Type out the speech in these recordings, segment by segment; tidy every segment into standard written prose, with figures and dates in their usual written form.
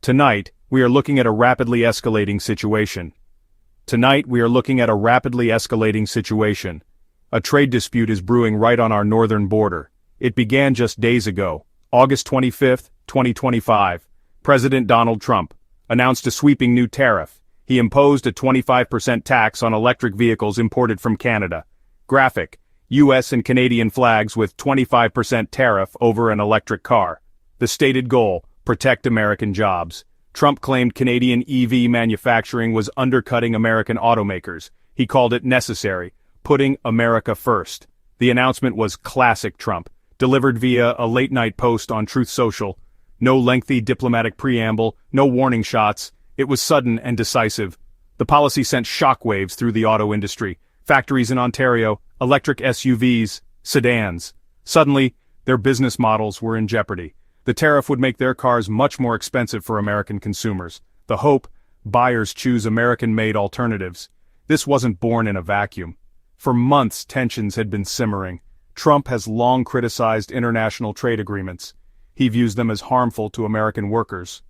Tonight, we are looking at a rapidly escalating situation. A trade dispute is brewing right on our northern border. It began just days ago, August 25, 2025. President Donald Trump announced a sweeping new tariff. He imposed a 25% tax on electric vehicles imported from Canada. Graphic: US and Canadian flags with 25% tariff over an electric car. The stated goal: protect American jobs. Trump claimed Canadian EV manufacturing was undercutting American automakers. He called it necessary, putting America first. The announcement was classic Trump, delivered via a late-night post on Truth Social. No lengthy diplomatic preamble, no warning shots. It was sudden and decisive. The policy sent shockwaves through the auto industry. Factories in Ontario, electric SUVs, sedans. Suddenly, their business models were in jeopardy. The tariff would make their cars much more expensive for American consumers. The hope: buyers choose American-made alternatives. This wasn't born in a vacuum. For months, tensions had been simmering. Trump has long criticized international trade agreements. He views them as harmful to American workers.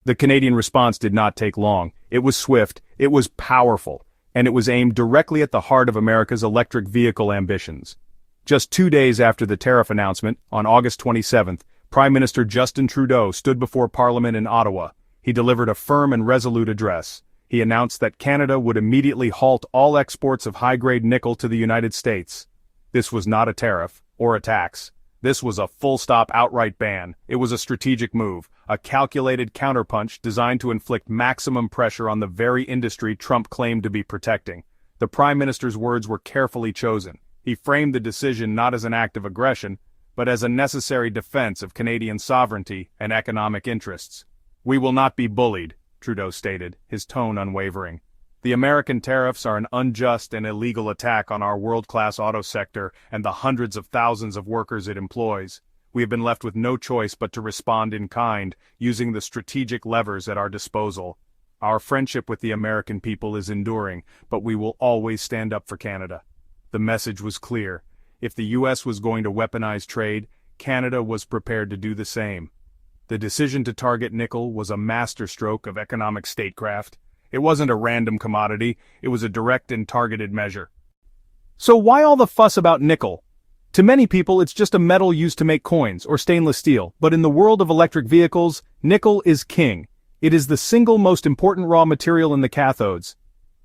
The Canadian response did not take long. It was swift, it was powerful, and it was aimed directly at the heart of America's electric vehicle ambitions. Just 2 days after the tariff announcement, on August 27th, Prime Minister Justin Trudeau stood before Parliament in Ottawa. He delivered a firm and resolute address. He announced that Canada would immediately halt all exports of high-grade nickel to the United States. This was not a tariff, or a tax. This was a full-stop outright ban. It was a strategic move, a calculated counterpunch designed to inflict maximum pressure on the very industry Trump claimed to be protecting. The Prime Minister's words were carefully chosen. He framed the decision not as an act of aggression, but as a necessary defense of Canadian sovereignty and economic interests. "We will not be bullied," Trudeau stated, his tone unwavering. "The American tariffs are an unjust and illegal attack on our world-class auto sector and the hundreds of thousands of workers it employs. We have been left with no choice but to respond in kind, using the strategic levers at our disposal. Our friendship with the American people is enduring, but we will always stand up for Canada." The message was clear. If the US was going to weaponize trade, Canada was prepared to do the same. The decision to target nickel was a masterstroke of economic statecraft. It wasn't a random commodity, it was a direct and targeted measure. So why all the fuss about nickel? To many people, it's just a metal used to make coins, or stainless steel, but in the world of electric vehicles, nickel is king. It is the single most important raw material in the cathodes.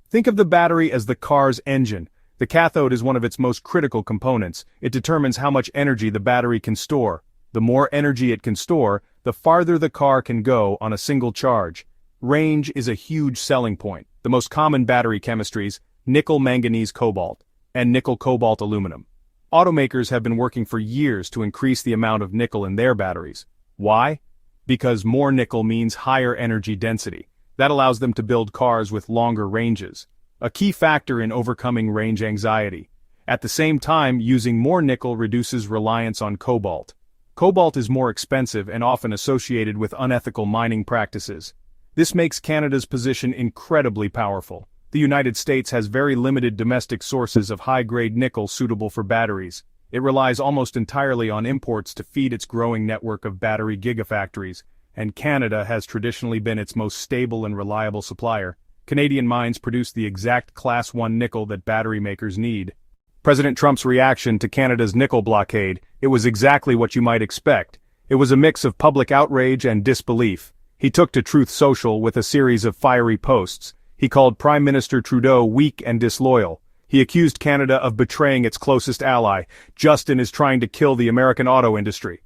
Think of the battery as the car's engine. The cathode is one of its most critical components. It determines how much energy the battery can store. The more energy it can store, the farther the car can go on a single charge. Range is a huge selling point. The most common battery chemistries: nickel manganese cobalt, and nickel cobalt aluminum. Automakers have been working for years to increase the amount of nickel in their batteries. Why? Because more nickel means higher energy density. That allows them to build cars with longer ranges. A key factor in overcoming range anxiety. At the same time, using more nickel reduces reliance on cobalt. Cobalt is more expensive and often associated with unethical mining practices. This makes Canada's position incredibly powerful. The United States has very limited domestic sources of high-grade nickel suitable for batteries. It relies almost entirely on imports to feed its growing network of battery gigafactories, and Canada has traditionally been its most stable and reliable supplier. Canadian mines produce the exact Class 1 nickel that battery makers need. President Trump's reaction to Canada's nickel blockade: it was exactly what you might expect. It was a mix of public outrage and disbelief. He took to Truth Social with a series of fiery posts. He called Prime Minister Trudeau weak and disloyal. He accused Canada of betraying its closest ally. "Justin is trying to kill the American auto industry."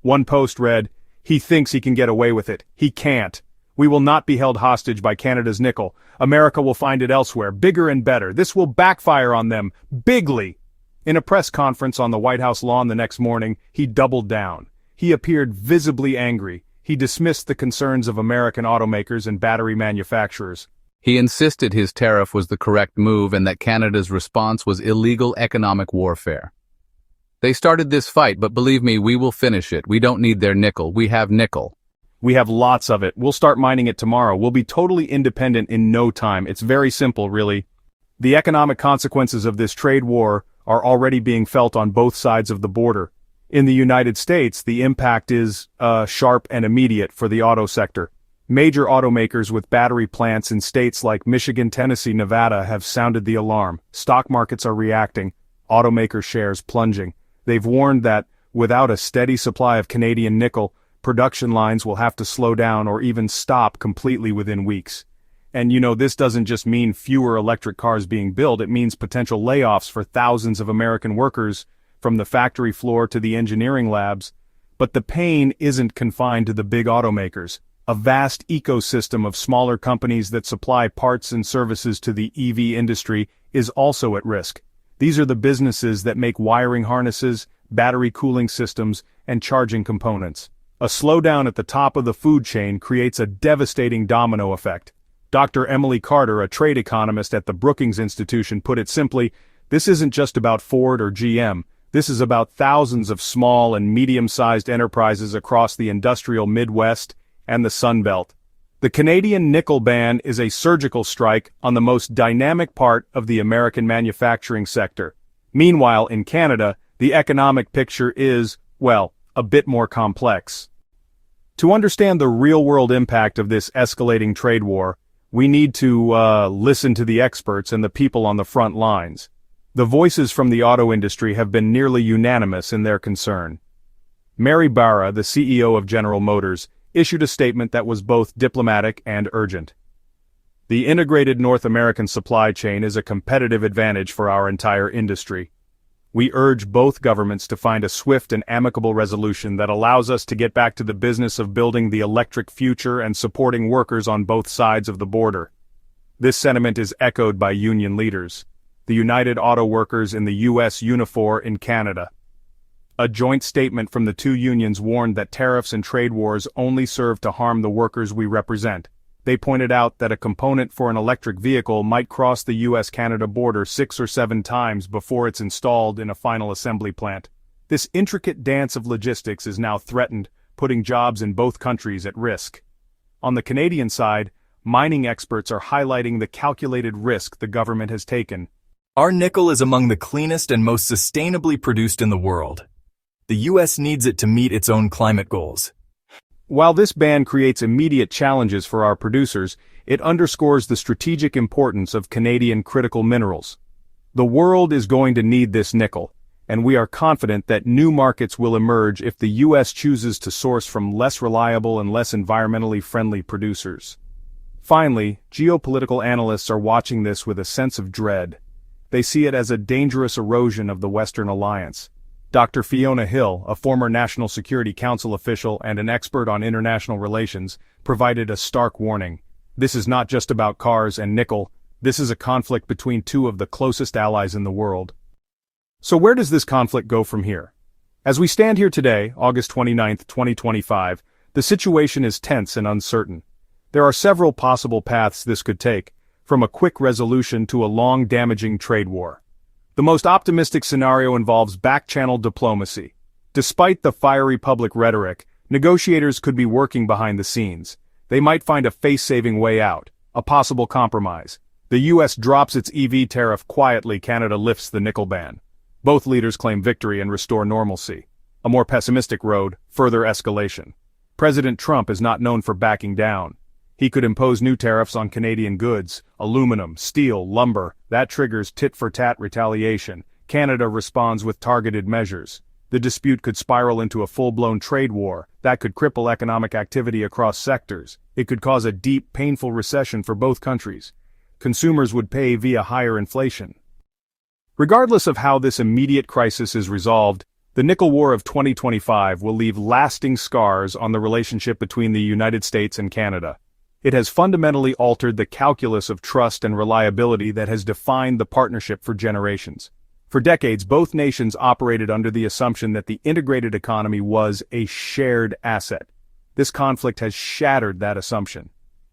One post read, "He thinks he can get away with it. He can't. We will not be held hostage by Canada's nickel. America will find it elsewhere, bigger and better. This will backfire on them, bigly." In a press conference on the White House lawn the next morning, he doubled down. He appeared visibly angry. He dismissed the concerns of American automakers and battery manufacturers. He insisted his tariff was the correct move and that Canada's response was illegal economic warfare. "They started this fight, but believe me, we will finish it. We don't need their nickel. We have nickel. We have lots of it. We'll start mining it tomorrow. We'll be totally independent in no time. It's very simple, really." The economic consequences of this trade war are already being felt on both sides of the border. In the United States, the impact is sharp and immediate for the auto sector. Major automakers with battery plants in states like Michigan, Tennessee, Nevada have sounded the alarm. Stock markets are reacting, automaker shares plunging. They've warned that, without a steady supply of Canadian nickel, production lines will have to slow down or even stop completely within weeks. And this doesn't just mean fewer electric cars being built, it means potential layoffs for thousands of American workers, from the factory floor to the engineering labs. But the pain isn't confined to the big automakers. A vast ecosystem of smaller companies that supply parts and services to the EV industry is also at risk. These are the businesses that make wiring harnesses, battery cooling systems, and charging components. A slowdown at the top of the food chain creates a devastating domino effect. Dr. Emily Carter, a trade economist at the Brookings Institution, put it simply, this isn't just about Ford or GM. This is about thousands of small and medium-sized enterprises across the industrial Midwest and the Sun Belt. The Canadian nickel ban is a surgical strike on the most dynamic part of the American manufacturing sector. Meanwhile, in Canada, the economic picture is, well, a bit more complex. To understand the real-world impact of this escalating trade war, we need to listen to the experts and the people on the front lines. The voices from the auto industry have been nearly unanimous in their concern. Mary Barra, the CEO of General Motors, issued a statement that was both diplomatic and urgent. The integrated North American supply chain is a competitive advantage for our entire industry. We urge both governments to find a swift and amicable resolution that allows us to get back to the business of building the electric future and supporting workers on both sides of the border. This sentiment is echoed by union leaders, the United Auto Workers in the U.S. Unifor in Canada. A joint statement from the two unions warned that tariffs and trade wars only serve to harm the workers we represent. They pointed out that a component for an electric vehicle might cross the U.S.-Canada border 6 or 7 times before it's installed in a final assembly plant. This intricate dance of logistics is now threatened, putting jobs in both countries at risk. On the Canadian side, mining experts are highlighting the calculated risk the government has taken. Our nickel is among the cleanest and most sustainably produced in the world. The U.S. needs it to meet its own climate goals. While this ban creates immediate challenges for our producers, it underscores the strategic importance of Canadian critical minerals. The world is going to need this nickel, and we are confident that new markets will emerge if the U.S. chooses to source from less reliable and less environmentally friendly producers. Finally, geopolitical analysts are watching this with a sense of dread. They see it as a dangerous erosion of the Western alliance. Dr. Fiona Hill, a former National Security Council official and an expert on international relations, provided a stark warning. This is not just about cars and nickel, this is a conflict between two of the closest allies in the world. So where does this conflict go from here? As we stand here today, August 29, 2025, the situation is tense and uncertain. There are several possible paths this could take, from a quick resolution to a long, damaging trade war. The most optimistic scenario involves back-channel diplomacy. Despite the fiery public rhetoric, negotiators could be working behind the scenes. They might find a face-saving way out, a possible compromise. The U.S. drops its EV tariff quietly, Canada lifts the nickel ban. Both leaders claim victory and restore normalcy. A more pessimistic road, further escalation. President Trump is not known for backing down. He could impose new tariffs on Canadian goods, aluminum, steel, lumber. That triggers tit-for-tat retaliation. Canada responds with targeted measures. The dispute could spiral into a full-blown trade war that could cripple economic activity across sectors. It could cause a deep, painful recession for both countries. Consumers would pay via higher inflation. Regardless of how this immediate crisis is resolved, the nickel war of 2025 will leave lasting scars on the relationship between the United States and Canada. It has fundamentally altered the calculus of trust and reliability that has defined the partnership for generations. For decades, both nations operated under the assumption that the integrated economy was a shared asset. This conflict has shattered that assumption.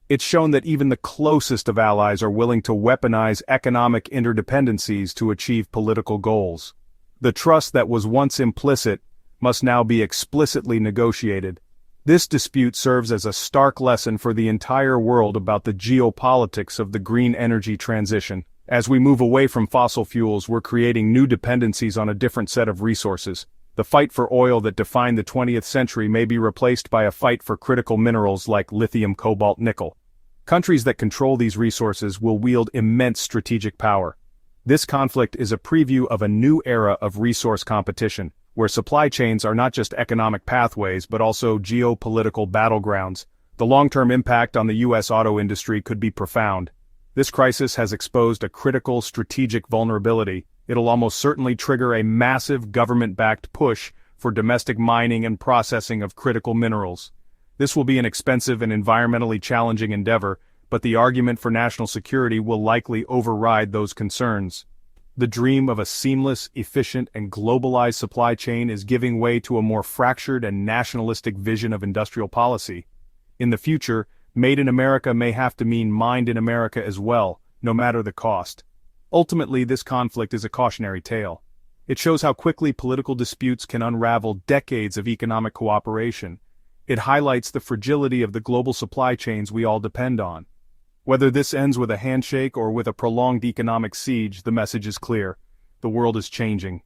It's shown that even the closest of allies are willing to weaponize economic interdependencies to achieve political goals. The trust that was once implicit must now be explicitly negotiated. This dispute serves as a stark lesson for the entire world about the geopolitics of the green energy transition. As we move away from fossil fuels, we're creating new dependencies on a different set of resources. The fight for oil that defined the 20th century may be replaced by a fight for critical minerals like lithium, cobalt, nickel. Countries that control these resources will wield immense strategic power. This conflict is a preview of a new era of resource competition, where supply chains are not just economic pathways but also geopolitical battlegrounds. The long-term impact on the U.S. auto industry could be profound. This crisis has exposed a critical strategic vulnerability. It'll almost certainly trigger a massive government-backed push for domestic mining and processing of critical minerals. This will be an expensive and environmentally challenging endeavor, but the argument for national security will likely override those concerns. The dream of a seamless, efficient, and globalized supply chain is giving way to a more fractured and nationalistic vision of industrial policy. In the future, Made in America may have to mean mined in America as well, no matter the cost. Ultimately, this conflict is a cautionary tale. It shows how quickly political disputes can unravel decades of economic cooperation. It highlights the fragility of the global supply chains we all depend on. Whether this ends with a handshake or with a prolonged economic siege, the message is clear. The world is changing.